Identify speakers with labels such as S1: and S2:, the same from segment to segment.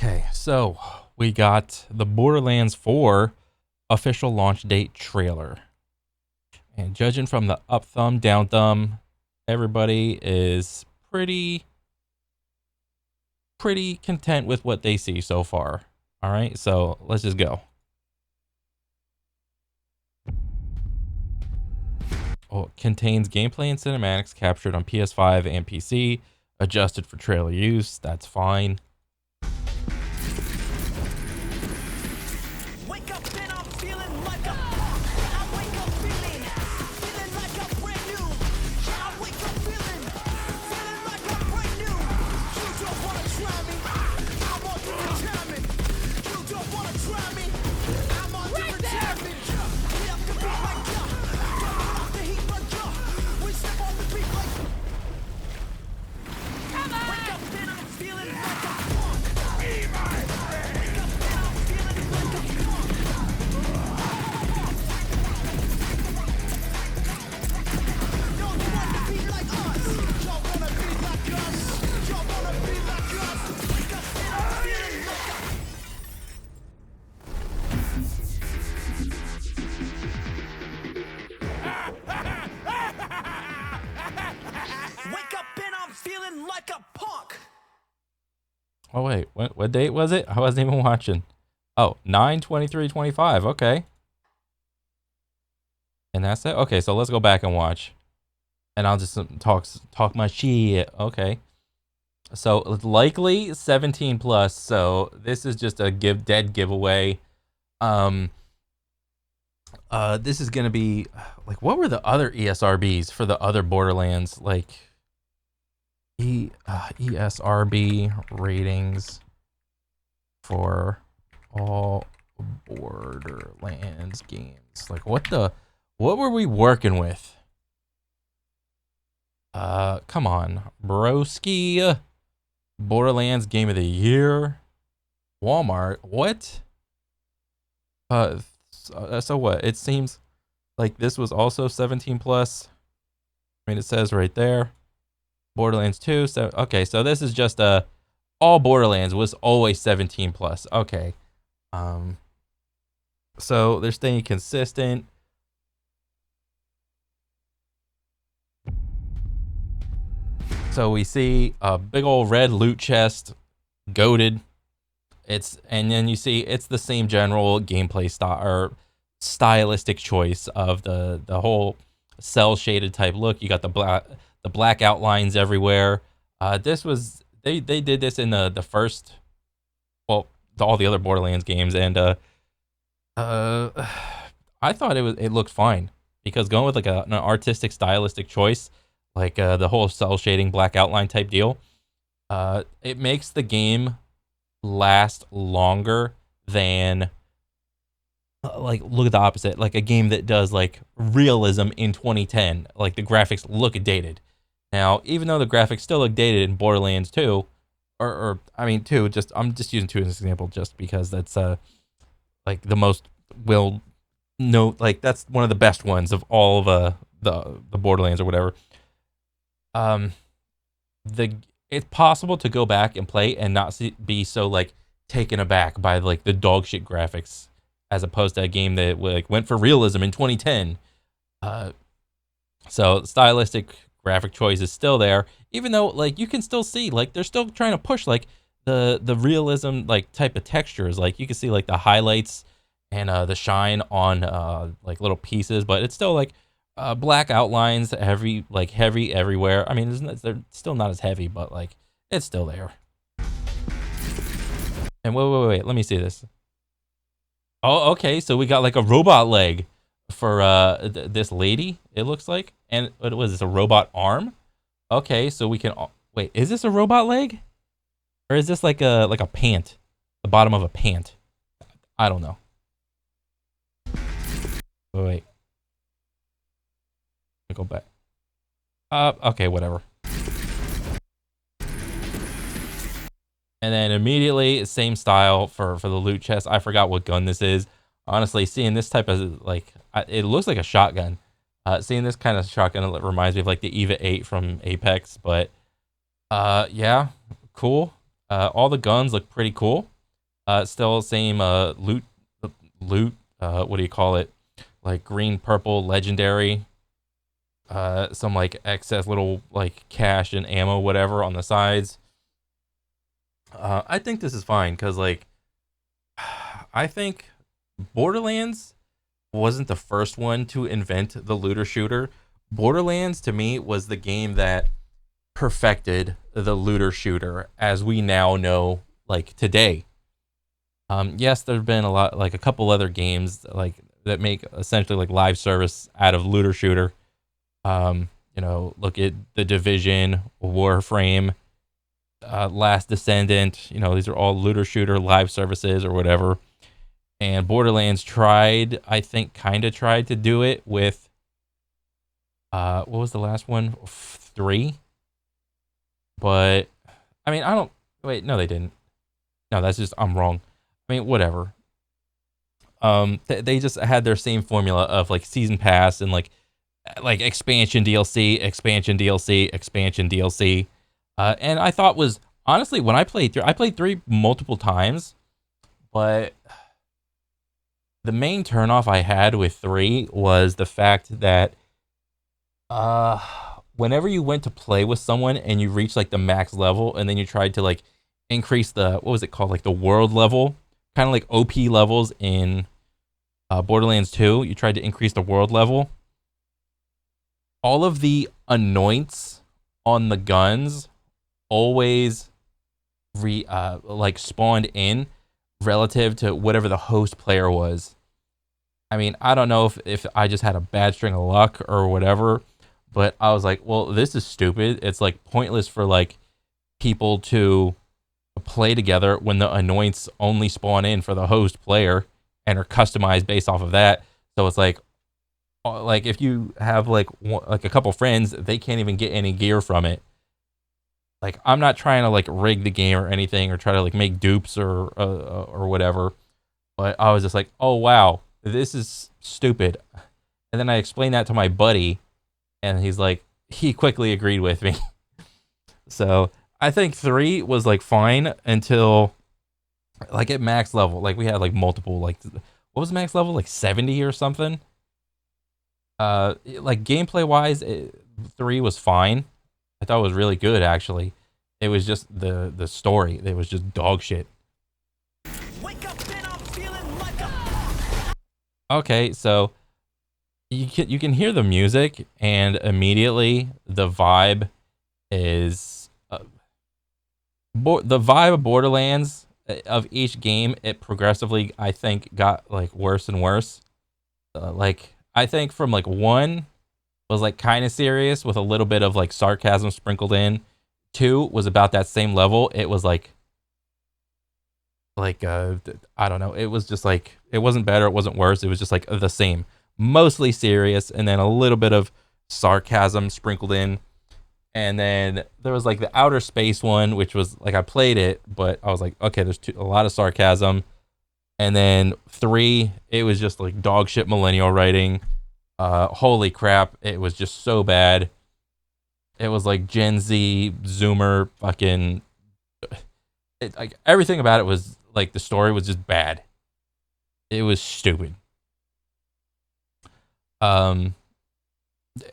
S1: Okay, so we got the Borderlands 4 official launch date trailer. And judging from the up thumb, down thumb, everybody is pretty content with what they see so far. All right, so let's just go. Oh, it contains gameplay and cinematics captured on PS5 and PC, adjusted for trailer use. That's fine.
S2: Wake up and I'm feeling like a punk. I wake up feeling like I'm brand new. I wake up feeling like I'm brand new. You don't wanna try me, I'm on different timing. You don't wanna try me, I'm on different timing. We up the beat like coming off the heat like we step on the beat like. Come on. Wake up and I'm feeling like a punk. Wake up and I'm feeling like a punk. Wake up and I'm feeling like a punk.
S1: Oh wait, what date was it? I wasn't even watching. Oh, 9/23/25. Okay. And that's it. Okay, so let's go back and watch. And I'll just talk my shit. Okay. So likely 17 plus. So this is just a dead giveaway. This is gonna be like, what were the other ESRBs for the other Borderlands? Like ESRB ratings for all Borderlands games. Like what were we working with? Come on, broski. Borderlands Game of the Year. Walmart. What? So what? It seems like this was also 17 plus. I mean, it says right there. Borderlands 2. So okay, so this is just all Borderlands was always 17 plus. Okay. So they're staying consistent. So we see a big old red loot chest, goated. And then you see it's the same general gameplay style or stylistic choice of the whole cell shaded type look. You got the black outlines everywhere. This was they did this in the first, well, all the other Borderlands games, and I thought it looked fine because going with like an artistic stylistic choice, like the whole cell shading black outline type deal, it makes the game last longer than like, look at the opposite, like a game that does like realism in 2010, like the graphics look dated. Now, even though the graphics still look dated in Borderlands 2, or I mean 2, just I'm just using 2 as an example just because that's like the most well known, like that's one of the best ones of all of the Borderlands or whatever. The It's possible to go back and play and not be so like taken aback by like the dog shit graphics, as opposed to a game that like went for realism in 2010. So stylistic graphic choice is still there, even though like you can still see like they're still trying to push like the realism like type of textures. Like you can see like the highlights and the shine on like little pieces, but it's still like black outlines, heavy everywhere. I mean, they're still not as heavy, but like it's still there. And wait, let me see this. Oh, okay, so we got like a robot leg for this lady, it looks like. And what was this, a robot arm? Okay, so we can wait, is this a robot leg? Or is this like a pant? The bottom of a pant? I don't know. Wait. Go back. Okay, whatever. And then immediately, same style for the loot chest. I forgot what gun this is. Honestly, seeing this type of like, it looks like a shotgun. Seeing this kind of shotgun, it reminds me of like the Eva 8 from Apex. But yeah, cool. All the guns look pretty cool. Still same loot. What do you call it? Like green, purple, legendary. Some like excess little like cash and ammo, whatever, on the sides. I think this is fine because like I think Borderlands wasn't the first one to invent the looter shooter. Borderlands to me was the game that perfected the looter shooter as we now know, like today. Yes, there've been a lot, like a couple other games like that make essentially like live service out of looter shooter. Look at the Division, Warframe, Last Descendant. These are all looter shooter live services or whatever. And Borderlands tried, I think, kind of tried to do it with what was the last one? 3. But I mean, I don't. Wait, no, they didn't. No, that's just I'm wrong. I mean, whatever. They just had their same formula of like season pass and like expansion DLC, expansion DLC, expansion DLC. And I thought was honestly when I played 3 multiple times, but the main turnoff I had with 3 was the fact that whenever you went to play with someone and you reached like the max level and then you tried to like increase the what was it called, like the world level, kind of like OP levels in Borderlands 2, you tried to increase the world level. All of the anoints on the guns always like spawned in relative to whatever the host player was. I mean, I don't know if I just had a bad string of luck or whatever, but I was like, well, this is stupid. It's like pointless for like people to play together when the anoints only spawn in for the host player and are customized based off of that. So it's like if you have like a couple friends, they can't even get any gear from it. Like I'm not trying to like rig the game or anything or try to like make dupes or whatever, but I was just like, oh wow, this is stupid. And then I explained that to my buddy, and he quickly agreed with me. So I think 3 was like fine until like at max level. Like we had like multiple like what was max level, like 70 or something. Like gameplay wise, 3 was fine. I thought it was really good actually. It was just the story. It was just dog shit.
S2: Wake up and I'm feeling like a
S1: Okay, so you can hear the music and immediately the vibe is the vibe of Borderlands of each game. It progressively, I think, got like worse and worse. Like I think from like 1 was like kind of serious with a little bit of like sarcasm sprinkled in. 2 was about that same level. It was I don't know. It was just like it wasn't better, it wasn't worse. It was just like the same, mostly serious, and then a little bit of sarcasm sprinkled in. And then there was like the outer space one, which was like I played it, but I was like, okay, there's a lot of sarcasm. And then 3, it was just like dog shit millennial writing. Holy crap, it was just so bad. It was like Gen Z Zoomer fucking. Like everything about it was like the story was just bad. It was stupid. Um,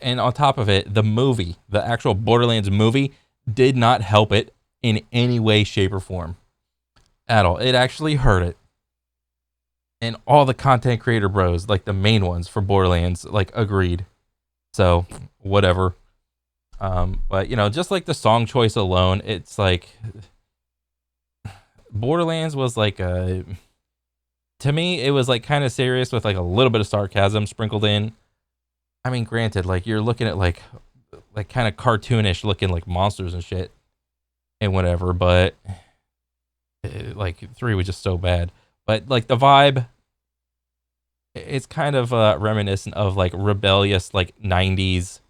S1: and on top of it, the movie, the actual Borderlands movie, did not help it in any way, shape, or form at all. It actually hurt it. And all the content creator bros, like the main ones for Borderlands, like agreed. So whatever. But just like the song choice alone, it's like Borderlands was like a. To me, it was like kind of serious with like a little bit of sarcasm sprinkled in. I mean, granted, like you're looking at like kind of cartoonish looking like monsters and shit and whatever, but like 3 was just so bad. But like the vibe, it's kind of reminiscent of like rebellious like 90s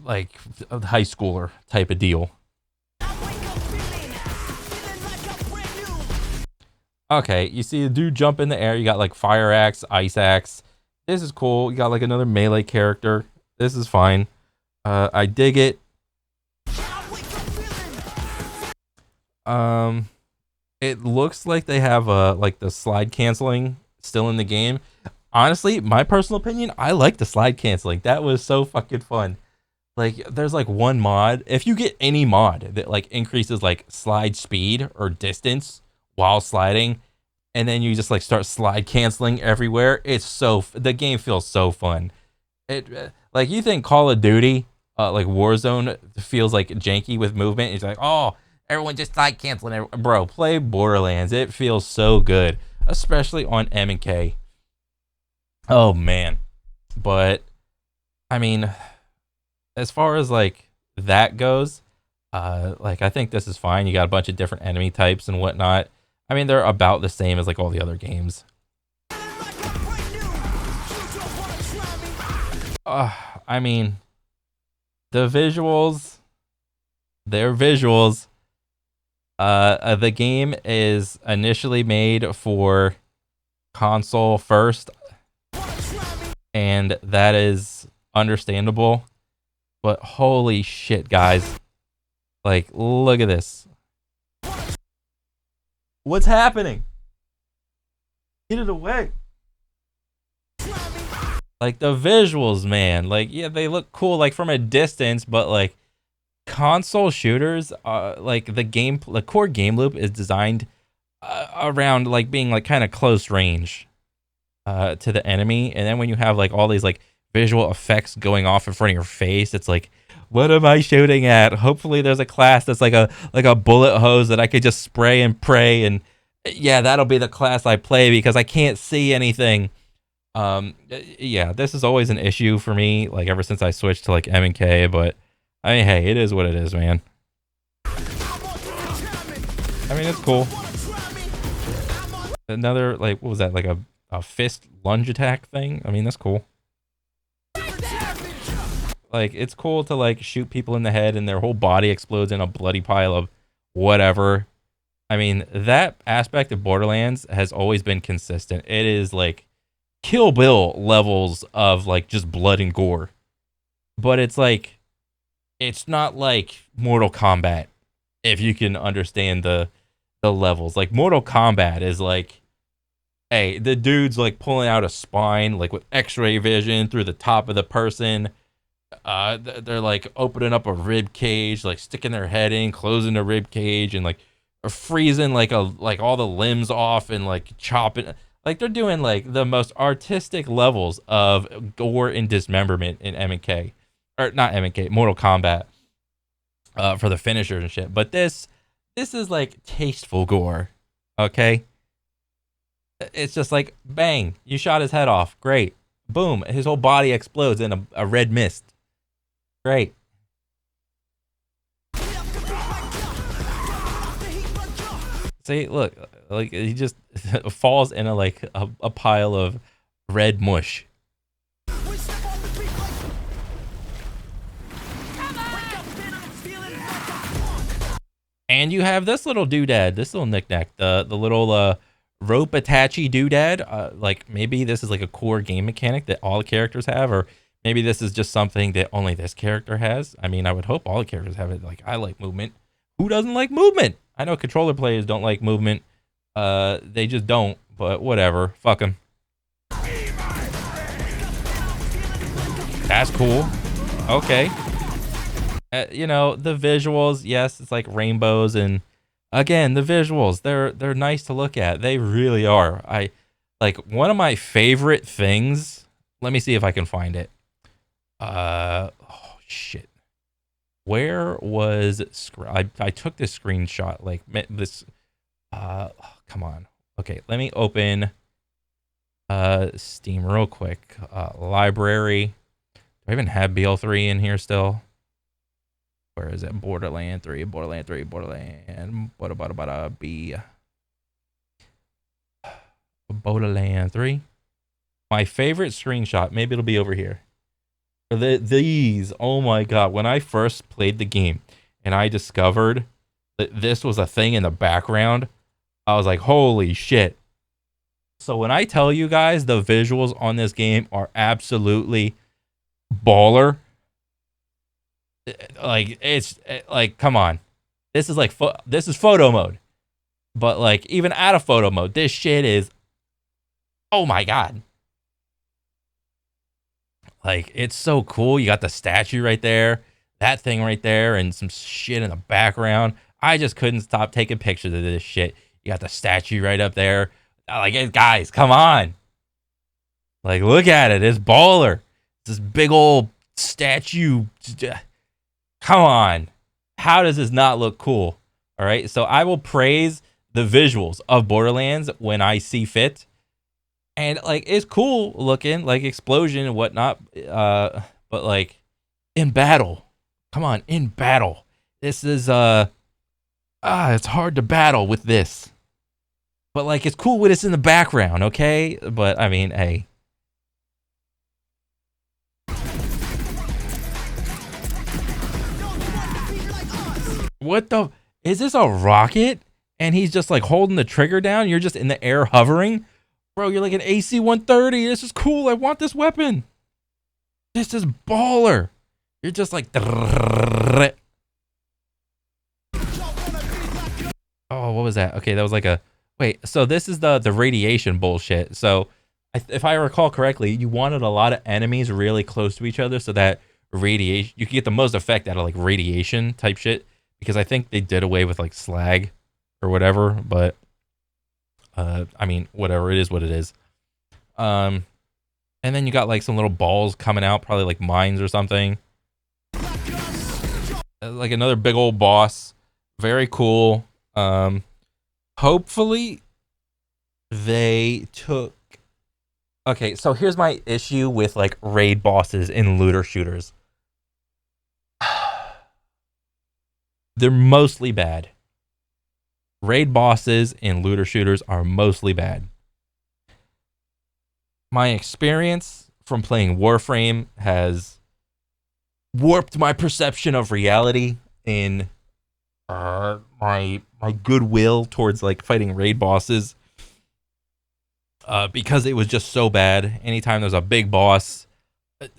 S1: like high schooler type of deal. Okay, you see the dude jump in the air. You got like fire axe, ice axe. This is cool. You got like another melee character. This is fine. I dig it. it looks like they have like the slide canceling still in the game. Honestly, my personal opinion, I like the slide canceling. That was so fucking fun. Like there's like one mod. If you get any mod that like increases like slide speed or distance while sliding, and then you just like start slide canceling everywhere, it's the game feels so fun. It like you think Call of Duty, like Warzone feels like janky with movement. It's like, oh, everyone just slide canceling. Bro, play Borderlands. It feels so good, especially on M and K. Oh man, but I mean, as far as like that goes, like I think this is fine. You got a bunch of different enemy types and whatnot. I mean, they're about the same as like all the other games. I mean, the visuals, they're visuals. The game is initially made for console first, and that is understandable. But holy shit, guys. Like, look at this. What's happening? Get it away. Like, the visuals, man. Like, yeah, they look cool, like, from a distance, but, like, console shooters, like, the core game loop is designed around, like, being, like, kind of close range to the enemy. And then when you have, like, all these, like, visual effects going off in front of your face, it's like, what am I shooting at? Hopefully there's a class that's like a bullet hose that I could just spray and pray, and yeah, that'll be the class I play because I can't see anything. Yeah, this is always an issue for me, like ever since I switched to like M and K, but I mean, hey, it is what it is, man. I mean, it's cool. Another, like, what was that, like a fist lunge attack thing? I mean, that's cool. Like, it's cool to, like, shoot people in the head and their whole body explodes in a bloody pile of whatever. I mean, that aspect of Borderlands has always been consistent. It is, like, Kill Bill levels of, like, just blood and gore. But it's, like, it's not like Mortal Kombat, if you can understand the levels. Like, Mortal Kombat is, like, hey, the dude's, like, pulling out a spine, like, with x-ray vision through the top of the person. They're like opening up a rib cage, like sticking their head in, closing the rib cage, and like freezing like all the limbs off and like chopping. Like they're doing like the most artistic levels of gore and dismemberment in M and K, or not M and K, Mortal Kombat, for the finishers and shit. But this is like tasteful gore. Okay, it's just like bang, you shot his head off, great, boom, his whole body explodes in a red mist. Great. See, look, like he just falls in a pile of red mush. And you have this little doodad, this little knickknack, the little rope attachy doodad. Like maybe this is like a core game mechanic that all the characters have, or maybe this is just something that only this character has. I mean, I would hope all the characters have it. Like, I like movement. Who doesn't like movement? I know controller players don't like movement. They just don't, but whatever. Fuck them. That's cool. Okay. You know, the visuals, yes, it's like rainbows, and again, the visuals, they're nice to look at. They really are. I like one of my favorite things. Let me see if I can find it. Oh shit. Where was I took this screenshot, like this oh, come on. Okay, let me open Steam real quick. Library. Do I even have BL3 in here still? Where is it? Borderland 3, Borderland 3, Borderland B. Borderland 3. My favorite screenshot, maybe it'll be over here. These, oh my god, when I first played the game and I discovered that this was a thing in the background, I was like, holy shit. So when I tell you guys the visuals on this game are absolutely baller, like it's like, come on, this is like this is photo mode. But like even out of photo mode, this shit is, oh my god. Like it's so cool. You got the statue right there, that thing right there, and some shit in the background. I just couldn't stop taking pictures of this shit. You got the statue right up there. Like, hey, guys, come on. Like, look at it. It's baller. This big old statue. Come on. How does this not look cool? All right. So I will praise the visuals of Borderlands when I see fit. And like it's cool looking, like explosion and whatnot. But like in battle. Come on, in battle. This is it's hard to battle with this. But like it's cool when it's in the background, okay? But I mean, hey. What the? Is this a rocket? And he's just like holding the trigger down. You're just in the air hovering. Bro, you're like an AC-130. This is cool. I want this weapon. This is baller. You're just like. Oh, what was that? Okay, that was like a. Wait, so this is the radiation bullshit. So if I recall correctly, you wanted a lot of enemies really close to each other so that radiation, you could get the most effect out of like radiation type shit. Because I think they did away with like slag or whatever, but I mean, whatever, it is what it is. And then you got like some little balls coming out, probably like mines or something. Like another big old boss. Very cool. Hopefully they took. Okay, so here's my issue with like raid bosses in looter shooters. They're mostly bad. Raid bosses in looter shooters are mostly bad. My experience from playing Warframe has warped my perception of reality in my goodwill towards like fighting raid bosses. Because it was just so bad. Anytime there's a big boss,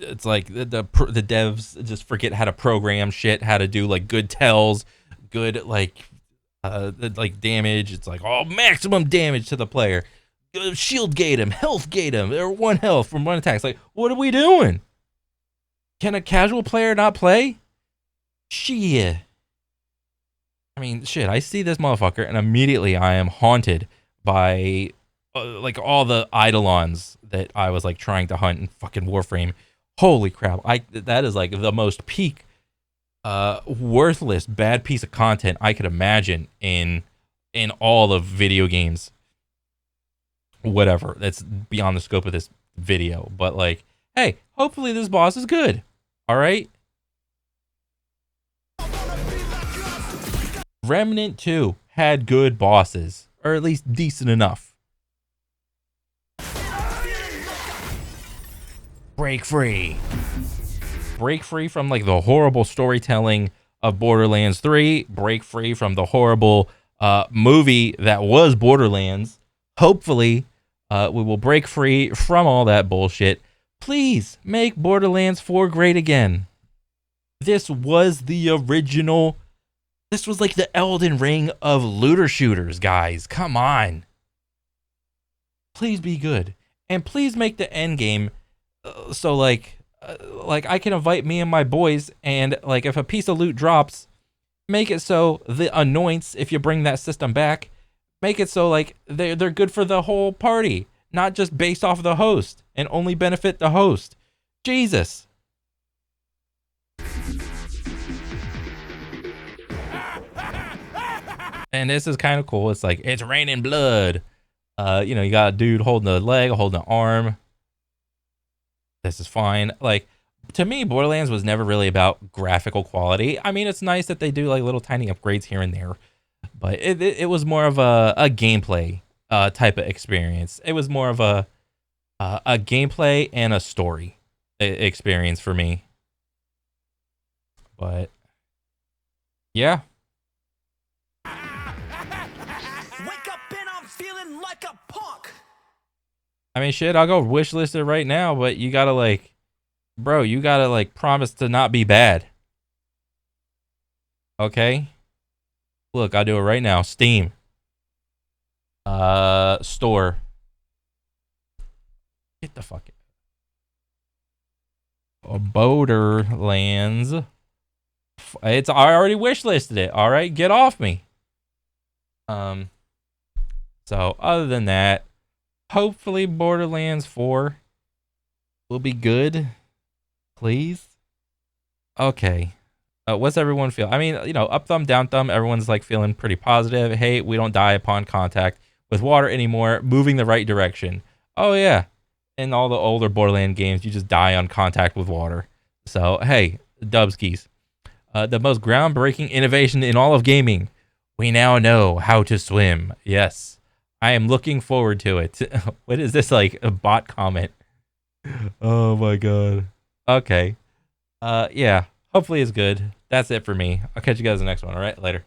S1: it's like the devs just forget how to program shit, how to do like good tells, good like damage. It's like maximum damage to the player. Shield gate him, health gate him. They're 1 health from 1 attack. It's like, what are we doing? Can a casual player not play? Shit. I mean, shit. I see this motherfucker, and immediately I am haunted by like all the eidolons that I was like trying to hunt in fucking Warframe. Holy crap! That is like the most peak, worthless, bad piece of content I could imagine in all of video games. Whatever, that's beyond the scope of this video. But like, hey, hopefully this boss is good. All right. Remnant 2 had good bosses, or at least decent enough. Break free. Break free from like the horrible storytelling of Borderlands 3. Break free from the horrible movie that was Borderlands. Hopefully, we will break free from all that bullshit. Please make Borderlands 4 great again. This was the original. This was like the Elden Ring of looter shooters, guys. Come on. Please be good. And please make the end game so like I can invite me and my boys, and like if a piece of loot drops, make it so the annoyance, if you bring that system back, make it so like they're good for the whole party, not just based off of the host and only benefit the host. Jesus. And this is kind of cool. It's like, it's raining blood. You got a dude holding a leg, holding an arm. This is fine. Like, to me, Borderlands was never really about graphical quality. I mean, it's nice that they do like little tiny upgrades here and there, but it was more of a gameplay type of experience. It was more of a gameplay and a story experience for me. But yeah.
S2: Wake up and I'm feeling like a punk.
S1: I mean, shit, I'll go wishlist it right now, but you gotta like, bro, you gotta like promise to not be bad. Okay? Look, I'll do it right now. Steam. Store. Get the fuck out. Borderlands. It's I already wishlisted it. All right, get off me. So other than that, hopefully Borderlands 4 will be good. Please. Okay. What's everyone feel? I mean, up thumb, down thumb. Everyone's like feeling pretty positive. Hey, we don't die upon contact with water anymore. Moving the right direction. Oh yeah. In all the older Borderland games, you just die on contact with water. So hey, Dubskis. The most groundbreaking innovation in all of gaming. We now know how to swim. Yes. I am looking forward to it. What is this, like a bot comment? Oh my god. Okay. Yeah. Hopefully it's good. That's it for me. I'll catch you guys in the next one. All right. Later.